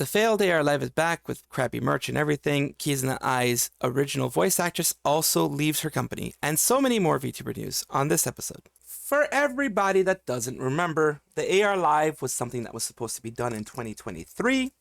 The failed AR Live is back with crappy merch and everything. Kizuna AI's original voice actress also leaves her company, and so many more VTuber news on this episode. For everybody that doesn't remember, the AR Live was something that was supposed to be done in 2023.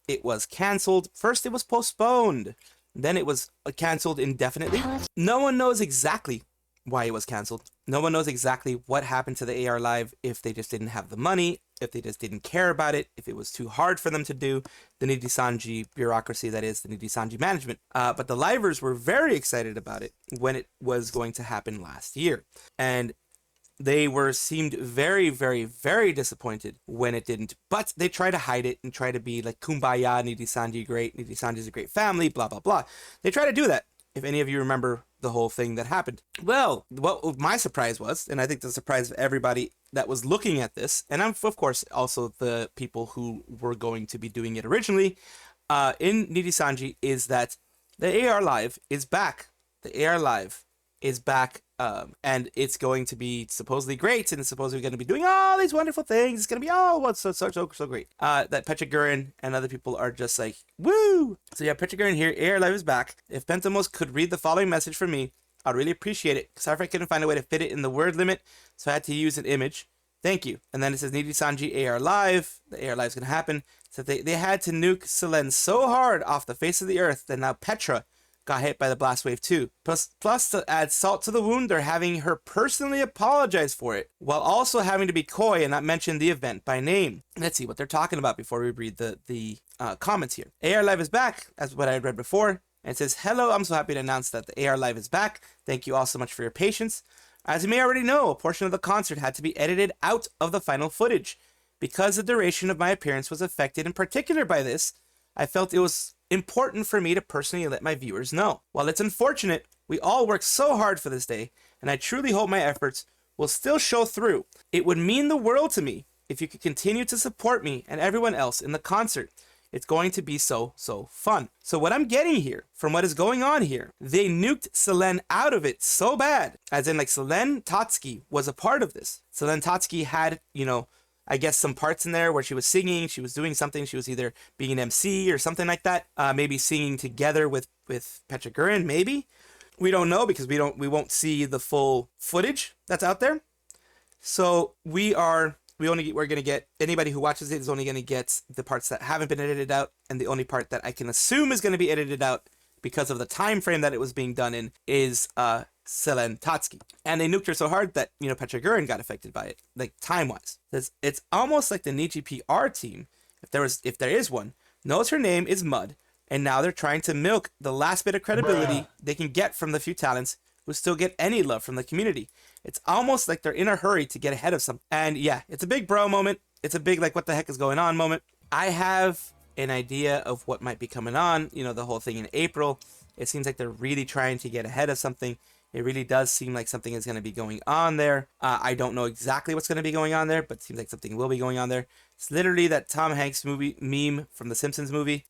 It was cancelled. First, it was postponed. Then it was cancelled indefinitely. No one knows exactly why it was cancelled. No one knows exactly what happened to the AR Live, if they just didn't have the money, if they just didn't care about it, if it was too hard for them to do, the Nijisanji bureaucracy, that is, the Nijisanji management. But the livers were very excited about it when it was going to happen last year. And they seemed very, very, very disappointed when it didn't. But they try to hide it and try to be like, kumbaya, Nijisanji great, Nijisanji's a great family, blah, blah, blah. They try to do that, if any of you remember the whole thing that happened. Well, what my surprise was, and I think the surprise of everybody that was looking at this, and I'm, of course, also the people who were going to be doing it originally, in Nijisanji, is that the AR Live is back. The AR Live is back, and it's going to be supposedly great, and it's supposedly going to be doing all these wonderful things. It's going to be, so great. That Petra and other people are just like, woo! So yeah, Petra here, AR Live is back. If Pentamos could read the following message for me, I'd really appreciate it. Sorry if I couldn't find a way to fit it in the word limit, so I had to use an image. Thank you. And then it says Nijisanji AR Live. The AR Live is going to happen. So they had to nuke Selen so hard off the face of the earth that now Petra got hit by the blast wave too. Plus to add salt to the wound, they're having her personally apologize for it, while also having to be coy and not mention the event by name. Let's see what they're talking about before we read the comments here. AR Live is back, as what I had read before. And it says, hello, I'm so happy to announce that the AR Live is back. Thank you all so much for your patience. As you may already know, a portion of the concert had to be edited out of the final footage. Because the duration of my appearance was affected in particular by this, I felt it was important for me to personally let my viewers know. While it's unfortunate, we all worked so hard for this day, and I truly hope my efforts will still show through. It would mean the world to me if you could continue to support me and everyone else in the concert. It's going to be so fun. So what I'm getting here, from what is going on here, they nuked Selen out of it so bad, as in like Selen Tatsuki was a part of this. Selen Tatsuki had, I guess some parts in there where she was singing, she was doing something, she was either being an MC or something like that, maybe singing together with Petra, maybe. We don't know because we won't see the full footage that's out there. So we're going to get, anybody who watches it is only going to get the parts that haven't been edited out, and the only part that I can assume is going to be edited out because of the time frame that it was being done in is Selen Tatsuki. And they nuked her so hard that, Petra got affected by it, like time-wise. It's almost like the Niji PR team, if there is one, knows her name is Mud, and now they're trying to milk the last bit of credibility they can get from the few talents who still get any love from the community. It's almost like they're in a hurry to get ahead of something. And yeah, it's a big bro moment. It's a big, like, what the heck is going on moment. I have an idea of what might be coming on, the whole thing in April. It seems like they're really trying to get ahead of something. It really does seem like something is going to be going on there. I don't know exactly what's going to be going on there, but it seems like something will be going on there. It's literally that Tom Hanks movie meme from the Simpsons movie.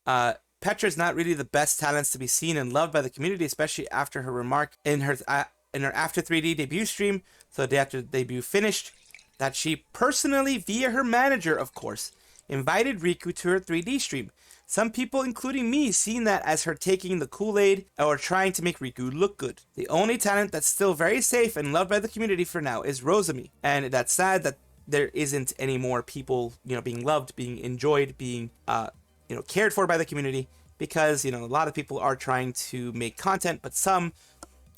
Petra's not really the best talents to be seen and loved by the community, especially after her remark in her After 3D debut stream, so the day after the debut finished, that she personally, via her manager, of course, invited Riku to her 3D stream. Some people, including me, seen that as her taking the Kool-Aid or trying to make Riku look good. The only talent that's still very safe and loved by the community for now is Nozomi, and that's sad that there isn't any more people, being loved, being enjoyed, being cared for by the community, because, a lot of people are trying to make content, but some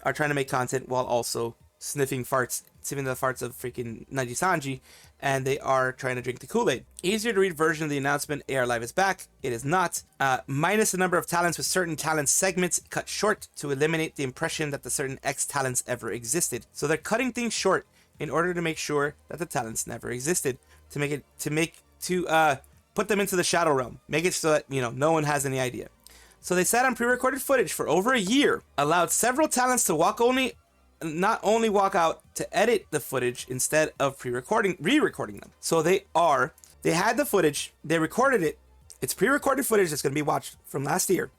are trying to make content while also sniffing the farts of freaking Nijisanji, and they are trying to drink the Kool-Aid. Easier to read version of the announcement, AR Live is back. It is not. Minus the number of talents with certain talent segments cut short to eliminate the impression that the certain X talents ever existed. So they're cutting things short in order to make sure that the talents never existed, to put them into the shadow realm, make it so that, no one has any idea. So they sat on pre-recorded footage for over a year, allowed several talents to not only walk out to edit the footage instead of re-recording them. So they had the footage, they recorded it. It's pre-recorded footage that's going to be watched from last year.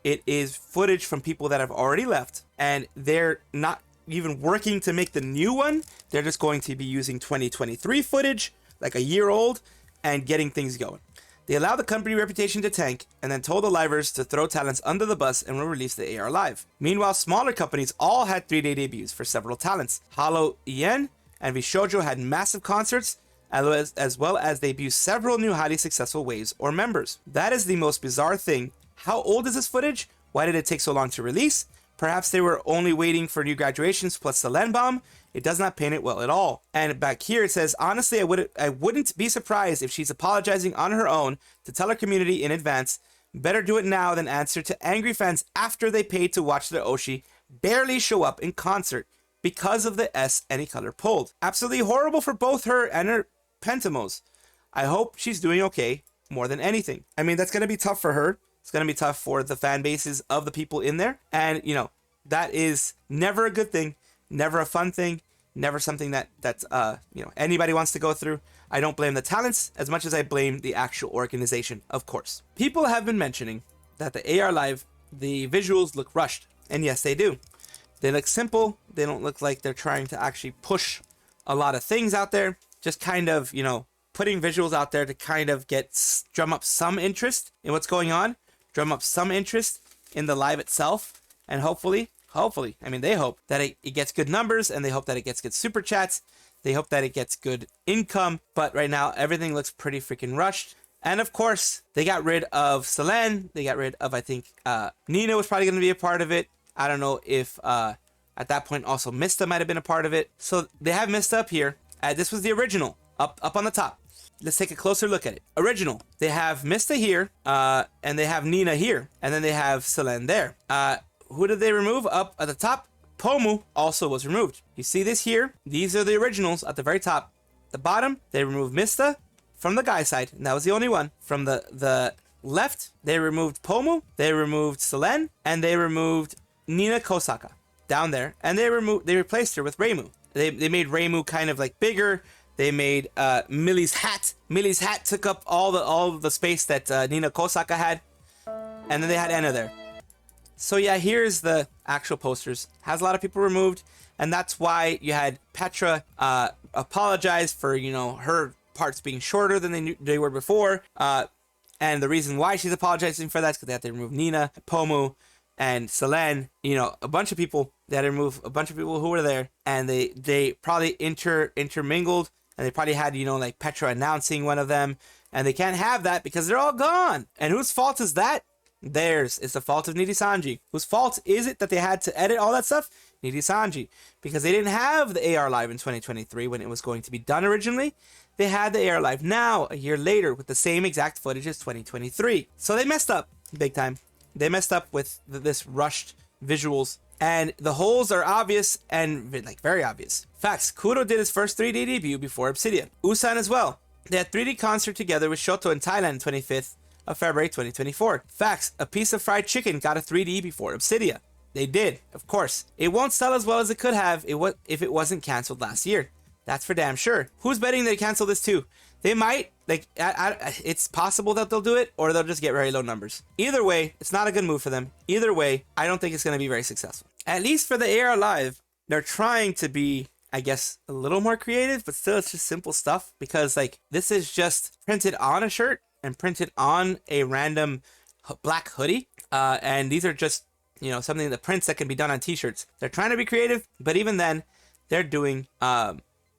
It is footage from people that have already left, and they're not even working to make the new one. They're just going to be using 2023 footage, like a year old, and getting things going. They allow the company reputation to tank and then told the livers to throw talents under the bus and will release the AR Live. Meanwhile, smaller companies all had 3-day debuts for several talents. Halo Ien and Vishojo had massive concerts, as well as debut several new highly successful waves or members. That is the most bizarre thing. How old is this footage? Why did it take so long to release? Perhaps they were only waiting for new graduations plus the Len bomb. It does not paint it well at all. And back here it says, honestly, I wouldn't be surprised if she's apologizing on her own to tell her community in advance. Better do it now than answer to angry fans after they paid to watch their Oshi barely show up in concert because of the S any color pulled. Absolutely horrible for both her and her Pentamos. I hope she's doing okay more than anything. I mean, that's going to be tough for her. It's going to be tough for the fan bases of the people in there. And, you know, that is never a good thing, never a fun thing, never something that's anybody wants to go through. I don't blame the talents as much as I blame the actual organization, of course. People have been mentioning that the AR Live, the visuals look rushed. And yes, they do. They look simple. They don't look like they're trying to actually push a lot of things out there. Just kind of, you know, putting visuals out there to kind of drum up some interest in what's going on. Drum up some interest in the live itself, and hopefully, I mean, they hope that it gets good numbers, and they hope that it gets good super chats. They hope that it gets good income, but right now, everything looks pretty freaking rushed. And of course, they got rid of Selene. They got rid of, I think, Nina was probably going to be a part of it. I don't know if, at that point, also Mista might have been a part of it. So they have Mista up here. This was the original, up on the top. Let's take a closer look at it. Original. They have Mista here, and they have Nina here, and then they have Selene there. Who did they remove? Up at the top, Pomu also was removed. You see this here? These are the originals at the very top. The bottom, they removed Mista from the guy side, and that was the only one. From the left, they removed Pomu, they removed Selene, and they removed Nina Kosaka down there, and they replaced her with Reimu. They made Reimu kind of like bigger. They made Millie's hat. Millie's hat took up all the space that Nina Kosaka had. And then they had Enna there. So yeah, here's the actual posters. Has a lot of people removed. And that's why you had Petra apologize for, you know, her parts being shorter than they were before. And the reason why she's apologizing for that is because they had to remove Nina, Pomu, and Selene. You know, a bunch of people. They had to remove a bunch of people who were there. And they probably intermingled. And they probably had, you know, like Petra announcing one of them. And they can't have that because they're all gone. And whose fault is that? Theirs. It's the fault of Nijisanji. Whose fault is it that they had to edit all that stuff? Nijisanji. Because they didn't have the AR Live in 2023 when it was going to be done originally. They had the AR Live now, a year later, with the same exact footage as 2023. So they messed up big time. They messed up with this rushed visuals. And the holes are obvious and like very obvious. Facts. Kuro did his first 3D debut before Obsidian. Usan as well. They had 3D concert together with Shoto in Thailand 25th of February 2024. Facts. A piece of fried chicken got a 3D before Obsidian. They did, of course. It won't sell as well as it could have if it wasn't canceled last year. That's for damn sure. Who's betting they cancel this too? They might. Like, it's possible that they'll do it, or they'll just get very low numbers. Either way, it's not a good move for them. Either way, I don't think it's going to be very successful. At least for the AR Live, they're trying to be, I guess, a little more creative, but still it's just simple stuff. Because, like, this is just printed on a shirt and printed on a random black hoodie. And these are just, you know, something, the prints that can be done on t-shirts. They're trying to be creative, but even then, they're doing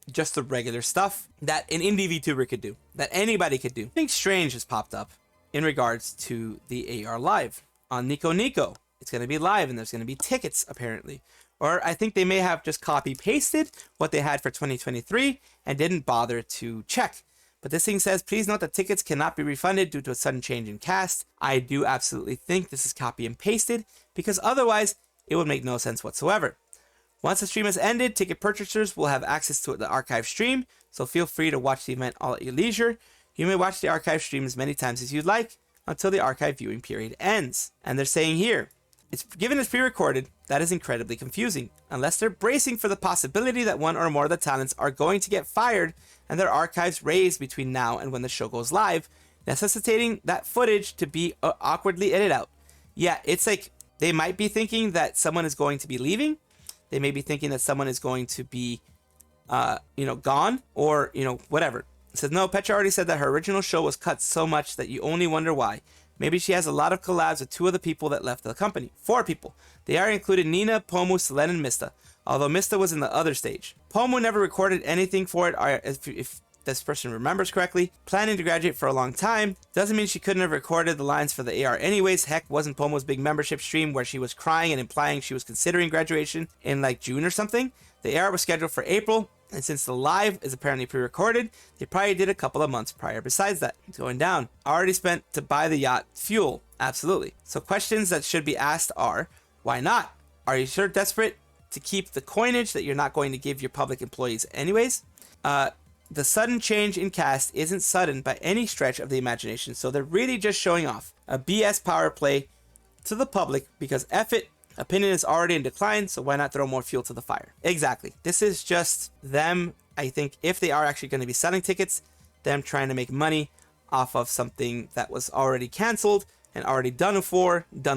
just the regular stuff that an indie VTuber could do, that anybody could do. Something strange has popped up in regards to the AR Live on Nico Nico. It's going to be live and there's going to be tickets apparently. Or I think they may have just copy pasted what they had for 2023 and didn't bother to check. But this thing says, please note that tickets cannot be refunded due to a sudden change in cast. I do absolutely think this is copy and pasted because otherwise it would make no sense whatsoever. Once the stream has ended, ticket purchasers will have access to the archive stream, so feel free to watch the event all at your leisure. You may watch the archive stream as many times as you'd like until the archive viewing period ends. And they're saying here, it's given as pre-recorded, that is incredibly confusing, unless they're bracing for the possibility that one or more of the talents are going to get fired and their archives raised between now and when the show goes live, necessitating that footage to be awkwardly edited out. Yeah, it's like they might be thinking that someone is going to be leaving. They may be thinking that someone is going to be, gone or, whatever. It says, no, Petra already said that her original show was cut so much that you only wonder why. Maybe she has a lot of collabs with 2 of the people that left the company. 4 people. They are included Nina, Pomu, Selene, and Mista. Although Mista was in the other stage. Pomu never recorded anything for it, if this person remembers correctly. Planning to graduate for a long time. Doesn't mean she couldn't have recorded the lines for the AR anyways. Heck, wasn't Pomu's big membership stream where she was crying and implying she was considering graduation in like June or something? The AR was scheduled for April. And since the live is apparently pre-recorded, they probably did a couple of months prior. Besides that, it's going down. Already spent to buy the yacht fuel. Absolutely. So questions that should be asked are, why not? Are you sure desperate to keep the coinage that you're not going to give your public employees anyways? The sudden change in cast isn't sudden by any stretch of the imagination. So they're really just showing off a BS power play to the public because F it. Opinion is already in decline, so why not throw more fuel to the fire? Exactly. This is just them, I think, if they are actually going to be selling tickets, them trying to make money off of something that was already canceled and already done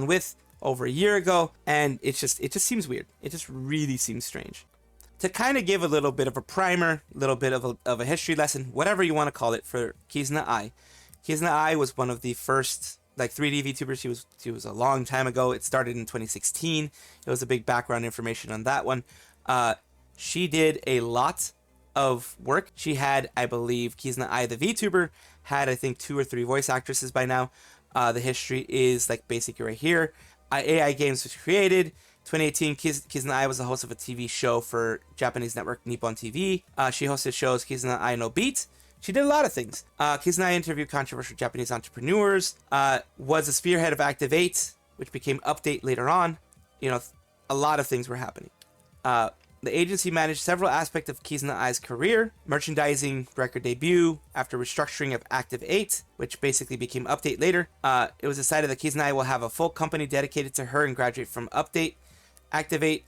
with over a year ago, and it just seems weird. It just really seems strange. To kind of give a little bit of a primer, a little bit of a history lesson, whatever you want to call it, for Kizuna AI. Kizuna AI was one of the first 3D VTubers. She was a long time ago. It started in 2016. It was a big background information on that one. She did a lot of work. She had, I believe, Kizuna AI the VTuber had, I think, 2 or 3 voice actresses by now. The history is like basically right here. AI Games was created. 2018, Kizuna AI was the host of a TV show for Japanese network Nippon TV. She hosted shows Kizuna AI no Beat. She did a lot of things. Kizuna AI interviewed controversial Japanese entrepreneurs, was a spearhead of Active 8, which became Update later on. You know, a lot of things were happening. The agency managed several aspects of Kizuna AI's career, merchandising, record debut, after restructuring of Active 8, which basically became Update later. It was decided that Kizuna AI will have a full company dedicated to her and graduate from Update. Active 8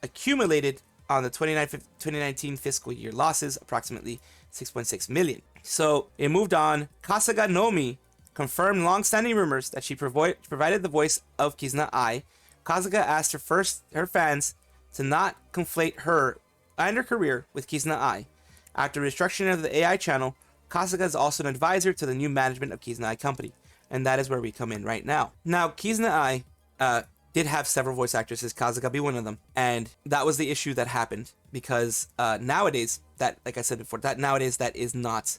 accumulated on the 2019 fiscal year losses, approximately 6.6 million. So it moved on. Kasuga Nomi confirmed long-standing rumors that she provided the voice of Kizuna AI. Kasuga asked her fans to not conflate her and her career with Kizuna AI. After restructuring of the AI channel, Kasuga is also an advisor to the new management of Kizuna AI company, and that is where we come in right now. Now, Kizuna AI did have several voice actresses, Kasuga be one of them, and that was the issue that happened because nowadays, that, like I said before, that is not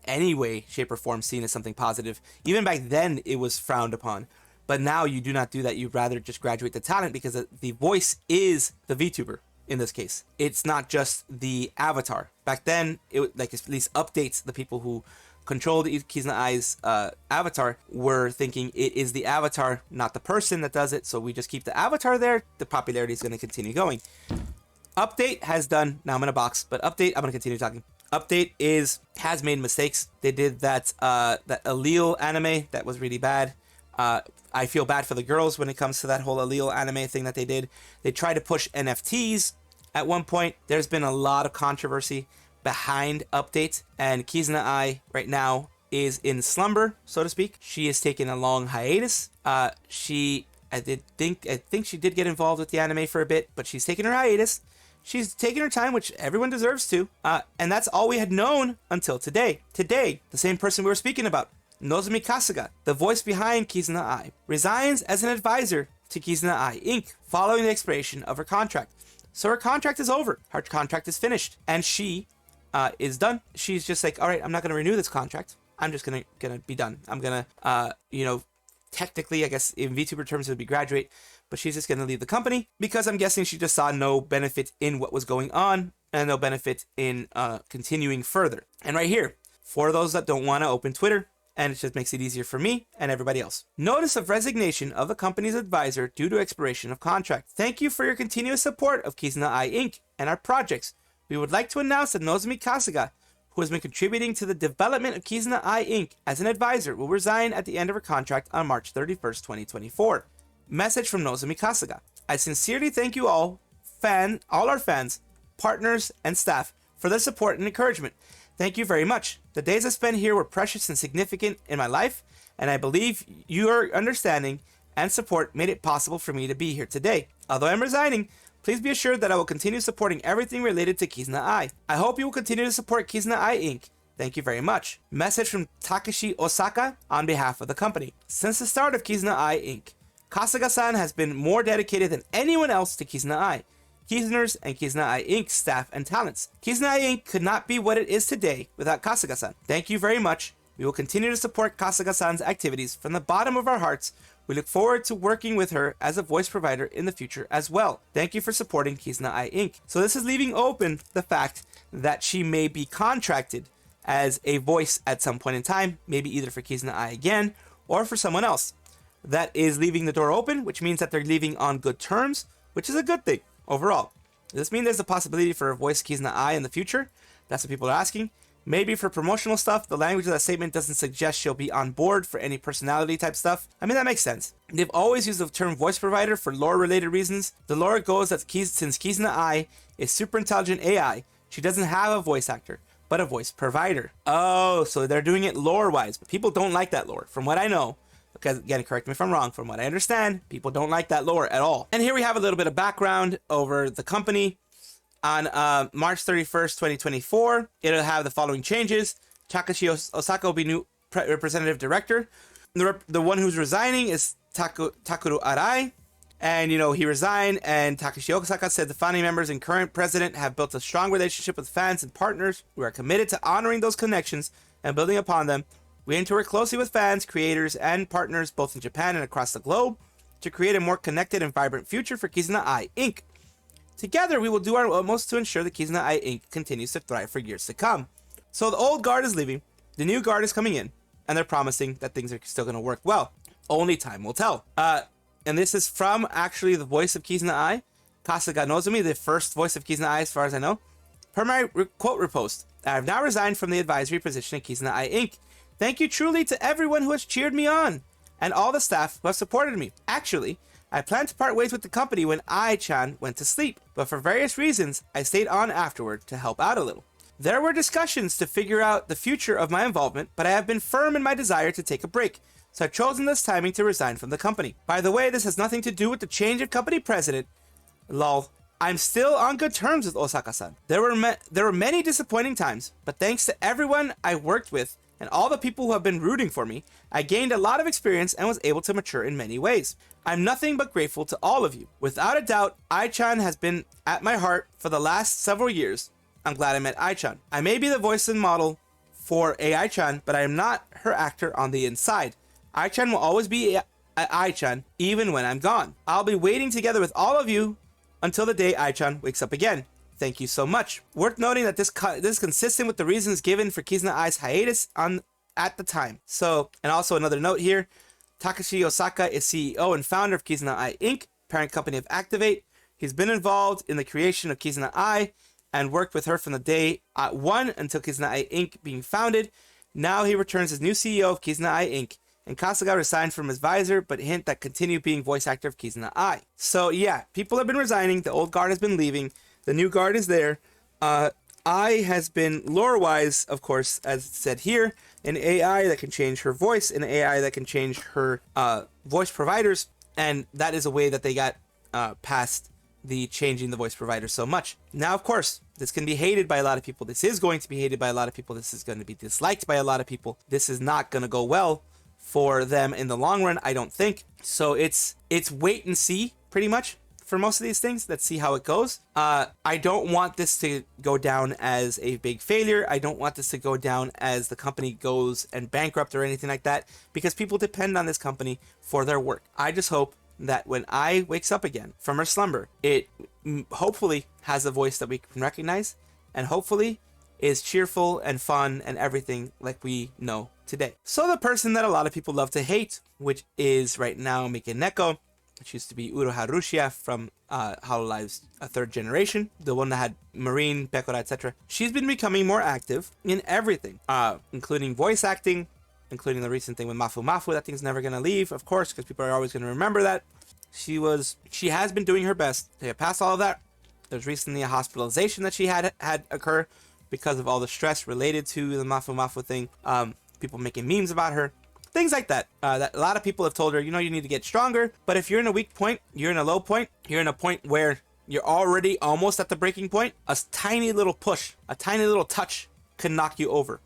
any way, shape, or form seen as something positive. Even back then, it was frowned upon. But now you do not do that. You'd rather just graduate the talent because the voice is the VTuber in this case. It's not just the avatar. Back then, it like at least updates the people who controlled Kizuna AI's avatar were thinking it is the avatar, not the person that does it. So we just keep the avatar there. The popularity is going to continue going. Update has done, now I'm in a box, but Update, I'm going to continue talking. Update has made mistakes. They did that Allele anime that was really bad. I feel bad for the girls when it comes to that whole Allele anime thing that they did. They tried to push NFTs at one point. There's been a lot of controversy behind Update, and Kizuna AI right now is in slumber, so to speak. She is taking a long hiatus. I think she did get involved with the anime for a bit, but she's taking her hiatus. She's taking her time, which everyone deserves to. And that's all we had known until today. Today, the same person we were speaking about, Nozomi Kasuga, the voice behind Kizuna AI, resigns as an advisor to Kizuna AI Inc. following the expiration of her contract. So her contract is over. Her contract is finished. And she is done. She's just like, all right, I'm not going to renew this contract. I'm just gonna be done. I'm going to, technically, I guess in VTuber terms it would be graduate, but she's just going to leave the company because I'm guessing she just saw no benefit in what was going on and no benefit in continuing further. And right here, for those that don't want to open Twitter, and it just makes it easier for me and everybody else. Notice of resignation of the company's advisor due to expiration of contract. Thank you for your continuous support of Kizuna AI Inc. and our projects. We would like to announce that Nozomi Kasuga, who has been contributing to the development of Kizuna AI Inc. as an advisor, will resign at the end of her contract on March 31st, 2024. Message from Nozomi Kasuga. I sincerely thank you all our fans, partners, and staff for their support and encouragement. Thank you very much. The days I spent here were precious and significant in my life, and I believe your understanding and support made it possible for me to be here today. Although I'm resigning, please be assured that I will continue supporting everything related to Kizuna AI. I hope you will continue to support Kizuna AI Inc. Thank you very much. Message from Takeshi Osaka on behalf of the company. Since the start of Kizuna AI Inc., Kasuga-san has been more dedicated than anyone else to Kizuna AI, Kizuners, and Kizuna AI Inc. staff and talents. Kizuna AI Inc. could not be what it is today without Kasuga-san. Thank you very much. We will continue to support Kasuga-san's activities from the bottom of our hearts. We look forward to working with her as a voice provider in the future as well. Thank you for supporting Kizuna AI Inc. So this is leaving open the fact that she may be contracted as a voice at some point in time, maybe either for Kizuna AI again or for someone else. That is leaving the door open, which means that they're leaving on good terms, which is a good thing overall. Does this mean there's a possibility for a voice Kizuna AI in the future? That's what people are asking. Maybe for promotional stuff, the language of that statement doesn't suggest she'll be on board for any personality type stuff. I mean, that makes sense. They've always used the term voice provider for lore related reasons. The lore goes that since Kizuna AI is super intelligent AI, she doesn't have a voice actor, but a voice provider. Oh, so they're doing it lore wise, but people don't like that lore from what I know. Because again, correct me if I'm wrong, from what I understand, people don't like that lore at all. And here we have a little bit of background over the company. On March 31st, 2024, it'll have the following changes. Takeshi Osaka will be new representative director. The one who's resigning is Takeru Arai. And, he resigned, and Takeshi Osaka said the founding members and current president have built a strong relationship with fans and partners. We are committed to honoring those connections and building upon them. We aim to work closely with fans, creators, and partners both in Japan and across the globe to create a more connected and vibrant future for Kizuna AI Inc. Together, we will do our utmost to ensure that Kizuna AI Inc. continues to thrive for years to come. So the old guard is leaving, the new guard is coming in, and they're promising that things are still going to work well. Only time will tell. And this is from actually the voice of Kizuna AI, Kasuga Nozomi, the first voice of Kizuna AI as far as I know. Per my quote repost, I have now resigned from the advisory position at Kizuna AI Inc. Thank you truly to everyone who has cheered me on, and all the staff who have supported me. Actually, I planned to part ways with the company when Ai-chan went to sleep, but for various reasons, I stayed on afterward to help out a little. There were discussions to figure out the future of my involvement, but I have been firm in my desire to take a break, so I've chosen this timing to resign from the company. By the way, this has nothing to do with the change of company president. Lol. I'm still on good terms with Osaka-san. There were many disappointing times, but thanks to everyone I worked with and all the people who have been rooting for me, I gained a lot of experience and was able to mature in many ways. I'm nothing but grateful to all of you. Without a doubt, Ai-chan has been at my heart for the last several years. I'm glad I met Ai-chan. I may be the voice and model for Ai-chan, but I am not her actor on the inside. Ai-chan will always be Ai-chan, even when I'm gone. I'll be waiting together with all of you until the day Ai-chan wakes up again. Thank you so much. Worth noting that this is consistent with the reasons given for Kizuna AI's hiatus at the time. So, and also another note here, Takeshi Osaka is CEO and founder of Kizuna AI Inc., parent company of Activate. He's been involved in the creation of Kizuna AI and worked with her from the day one until Kizuna AI Inc. being founded. Now he returns as new CEO of Kizuna AI Inc. And Kasuga resigned from his advisor, but hint that continue being voice actor of Kizuna AI. So yeah, people have been resigning. The old guard has been leaving. The new guard is there. AI has been lore-wise, of course, as said here, an AI that can change her voice, an AI that can change her voice providers, and that is a way that they got past the changing the voice provider so much. Now, of course, this can be hated by a lot of people. This is going to be hated by a lot of people. This is going to be disliked by a lot of people. This is not going to go well for them in the long run, I don't think. So it's wait and see, pretty much, for most of these things. Let's see how it goes. I don't want this to go down as a big failure. I don't want this to go down as the company goes and bankrupt or anything like that, because people depend on this company for their work. I just hope that when AI wakes up again from her slumber, it hopefully has a voice that we can recognize, and hopefully is cheerful and fun and everything like we know today. So the person that a lot of people love to hate, which is right now Mikeneko, which used to be Uruha Rushia from Hololive's third generation, the one that had Marine, Petra, etc. She's been becoming more active in everything, including voice acting, including the recent thing with Mafu Mafu. That thing's never going to leave, of course, because people are always going to remember that. She has been doing her best to get past all of that. There's recently a hospitalization that she had occur because of all the stress related to the Mafu Mafu thing. People making memes about her. Things like that. That a lot of people have told her, you need to get stronger. But if you're in a weak point, you're in a low point, you're in a point where you're already almost at the breaking point, a tiny little push, a tiny little touch can knock you over.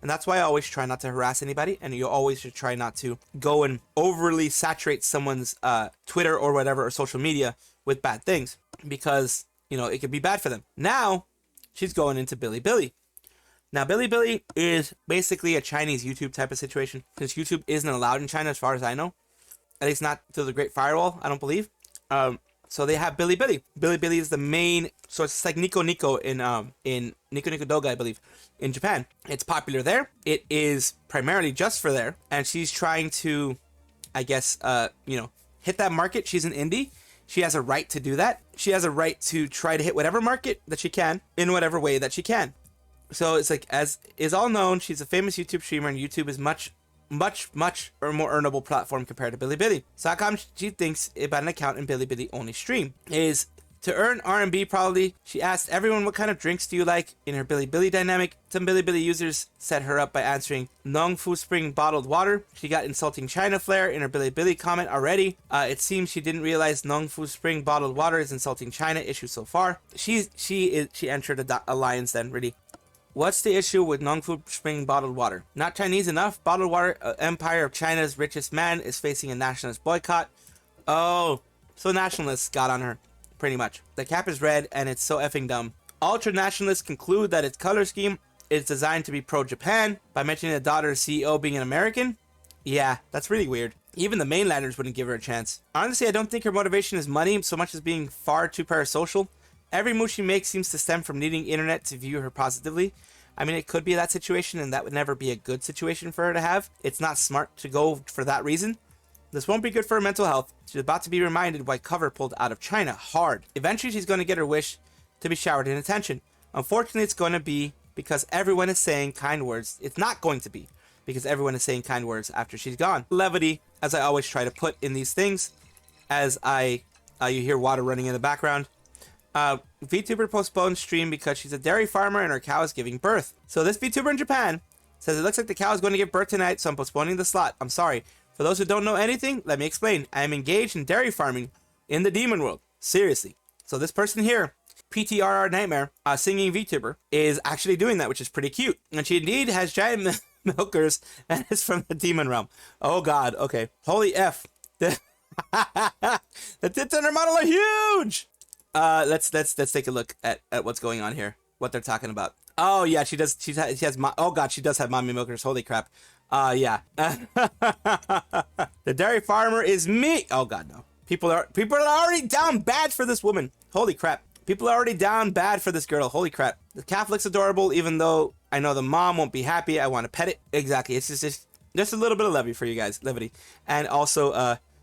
And that's why I always try not to harass anybody, and you always should try not to go and overly saturate someone's Twitter or whatever or social media with bad things, because, you know, it could be bad for them. Now, she's going into Bilibili. Now, Bilibili is basically a Chinese YouTube type of situation, because YouTube isn't allowed in China as far as I know. At least not through the Great Firewall, I don't believe. So they have Bilibili. Bilibili is the main, so it's like Nico Nico in Nico Nico Doga, I believe, in Japan. It's popular there. It is primarily just for there, and she's trying to, I guess, you know, hit that market. She's an indie. She has a right to do that. She has a right to try to hit whatever market that she can in whatever way that she can. So it's like, as is all known, she's a famous YouTube streamer, and YouTube is much or more earnable platform compared to Bilibili. So how come she thinks about an account in Bilibili only stream? Is to earn RMB probably. She asked everyone, what kind of drinks do you like in her Bilibili dynamic. Some Bilibili users set her up by answering Nongfu Spring bottled water. She got insulting China flair in her Bilibili comment already. It seems she didn't realize Nongfu Spring bottled water is insulting China issue so far. She entered a alliance then, really. What's the issue with Nongfu Spring bottled water? Not Chinese enough? Bottled water empire of China's richest man is facing a nationalist boycott. Oh, so nationalists got on her, pretty much. The cap is red and it's so effing dumb. Ultra nationalists conclude that its color scheme is designed to be pro-Japan by mentioning the daughter's CEO being an American. Yeah, that's really weird. Even the mainlanders wouldn't give her a chance. Honestly, I don't think her motivation is money so much as being far too parasocial. Every move she makes seems to stem from needing internet to view her positively. I mean, it could be that situation, and that would never be a good situation for her to have. It's not smart to go for that reason. This won't be good for her mental health. She's about to be reminded why Cover pulled out of China hard. Eventually, she's going to get her wish to be showered in attention. Unfortunately, it's going to be because everyone is saying kind words. It's not going to be because everyone is saying kind words after she's gone. Levity, as I always try to put in these things, as you hear water running in the background. VTuber postponed stream because she's a dairy farmer and her cow is giving birth. So this VTuber in Japan says it looks like the cow is going to give birth tonight, so I'm postponing the slot. I'm sorry. For those who don't know anything, let me explain. I am engaged in dairy farming in the demon world. Seriously. So this person here, PTRR Nightmare, singing VTuber, is actually doing that, which is pretty cute. And she indeed has giant milkers and is from the demon realm. Oh god, okay. Holy F. The tits on her model are huge! Let's take a look at what's going on here. What they're talking about. Oh yeah, she has oh god, she does have mommy milkers. Holy crap. Yeah. The dairy farmer is me. Oh god, no. People are already down bad for this woman. Holy crap. People are already down bad for this girl. Holy crap. The calf looks adorable, even though I know the mom won't be happy. I want to pet it. Exactly. It's just a little bit of levity for you guys. Levity. And also,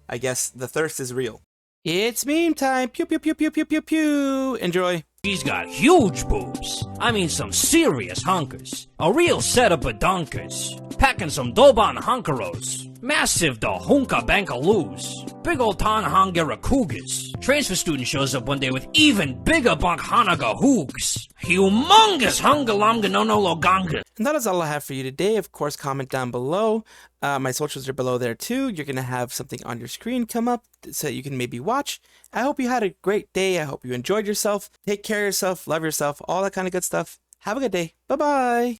I guess the thirst is real. It's meme time. Pew, pew, pew, pew, pew, pew, pew. Enjoy. She's got huge boobs. I mean some serious hunkers. A real setup of dunkers. Packing some Doban hunkeros. Massive the hunka bankaloos. Big old Tanhangera cougars. Transfer student shows up one day with even bigger Bankhanaga hoogs. Humongous hungalamga no loganga. And that is all I have for you today. Of course, comment down below. My socials are below there too. You're going to have something on your screen come up so you can maybe watch. I hope you had a great day. I hope you enjoyed yourself. Take care of yourself. Love yourself. All that kind of good stuff. Have a good day. Bye-bye.